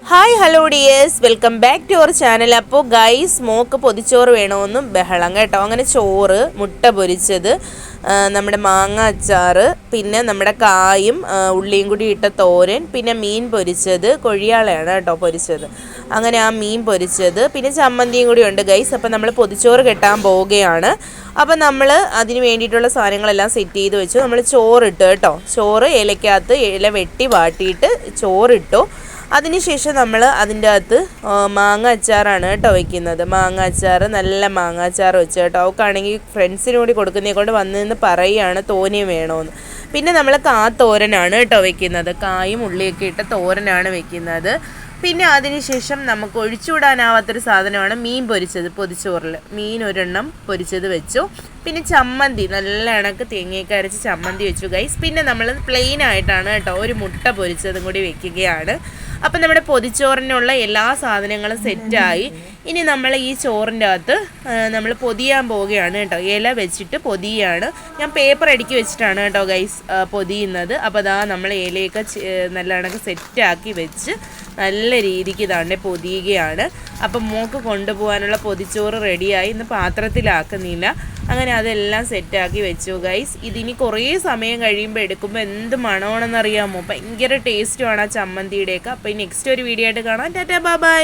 Hi hello dears, welcome back to our channel. അപ്പോൾ guys, മോക്ക് പൊതിച്ചോറ് വേണമെന്നും ബഹളം കേട്ടോ. അങ്ങനെ ചോറ്, മുട്ട പൊരിച്ചത്, നമ്മുടെ മാങ്ങ അച്ചാറ്, പിന്നെ നമ്മുടെ കായും ഉള്ളിയും കൂടി ഇട്ട തോരൻ, പിന്നെ മീൻ പൊരിച്ചത്, കൊഴിയാളയാണ് കേട്ടോ പൊരിച്ചത്. അങ്ങനെ ആ മീൻ പൊരിച്ചത്, പിന്നെ ചമ്മന്തിയും കൂടി ഉണ്ട് ഗൈസ്. അപ്പോൾ നമ്മൾ പൊതിച്ചോറ് കെട്ടാൻ പോവുകയാണ്. അപ്പം നമ്മൾ അതിന് വേണ്ടിയിട്ടുള്ള സാധനങ്ങളെല്ലാം സെറ്റ് ചെയ്ത് വെച്ചു. നമ്മൾ ചോറിട്ടു കേട്ടോ. ചോറ് ഇലക്കകത്ത് ഇല വെട്ടി വാട്ടിയിട്ട് ചോറിട്ടു. അതിനുശേഷം നമ്മൾ അതിൻ്റെ അകത്ത് മാങ്ങ അച്ചാറാണ് കേട്ടോ വയ്ക്കുന്നത്. മാങ്ങ അച്ചാർ, നല്ല മാങ്ങ അച്ചാർ വെച്ച് കേട്ടോ. അവൾക്കാണെങ്കിൽ ഫ്രണ്ട്സിന് കൂടി കൊടുക്കുന്നതിനെ കൊണ്ട് വന്നതെന്ന് പറയുകയാണ് തോനെയും വേണമെന്ന്. പിന്നെ നമ്മൾ തോരനാണ് കേട്ടോ വെക്കുന്നത്. കായും ഉള്ളിയൊക്കെ ഇട്ട തോരനാണ് വെക്കുന്നത്. പിന്നെ അതിനുശേഷം നമുക്ക് ഒഴിച്ചുവിടാനാവാത്തൊരു സാധനമാണ് മീൻ പൊരിച്ചത്. പൊതിച്ചോറിൽ മീൻ ഒരെണ്ണം പൊരിച്ചത് വെച്ചു. പിന്നെ ചമ്മന്തി, നല്ല ഇണക്ക് തേങ്ങയൊക്കെ അരച്ച് ചമ്മന്തി വെച്ചു ഗൈസ്. പിന്നെ നമ്മൾ പ്ലെയിൻ ആയിട്ടാണ് കേട്ടോ ഒരു മുട്ട പൊരിച്ചതും കൂടി വെക്കുകയാണ്. അപ്പം നമ്മുടെ പൊതിച്ചോറിനുള്ള എല്ലാ സാധനങ്ങളും സെറ്റായി. ഇനി നമ്മൾ ഈ ചോറിൻ്റെ അകത്ത് നമ്മൾ പൊതിയാൻ പോവുകയാണ് കേട്ടോ. ഇല വെച്ചിട്ട് പൊതിയാണ്. ഞാൻ പേപ്പർ അടുക്കി വെച്ചിട്ടാണ് കേട്ടോ ഗൈസ് പൊതിയുന്നത്. അപ്പോൾ അതാ നമ്മൾ ഇലയൊക്കെ നല്ല കണക്ക് സെറ്റാക്കി വെച്ച് നല്ല രീതിക്ക് തന്നെ പൊതിയുകയാണ്. അപ്പം മോക്ക് കൊണ്ടുപോകാനുള്ള പൊതിച്ചോറ് റെഡിയായി. ഇന്ന് പാത്രത്തിലാക്കുന്നില്ല. അങ്ങനെ അതെല്ലാം സെറ്റാക്കി വെച്ചു ഗൈസ്. ഇതിനി കുറേ സമയം കഴിയുമ്പോൾ എടുക്കുമ്പോൾ എന്ത് മണമാണെന്നറിയാമോ? ഭയങ്കര ടേസ്റ്റുമാണ് ആ ചമ്മന്തിയുടെയൊക്കെ. അപ്പോൾ നെക്സ്റ്റ് ഒരു വീഡിയോ ആയിട്ട് കാണാം. Tata bye bye.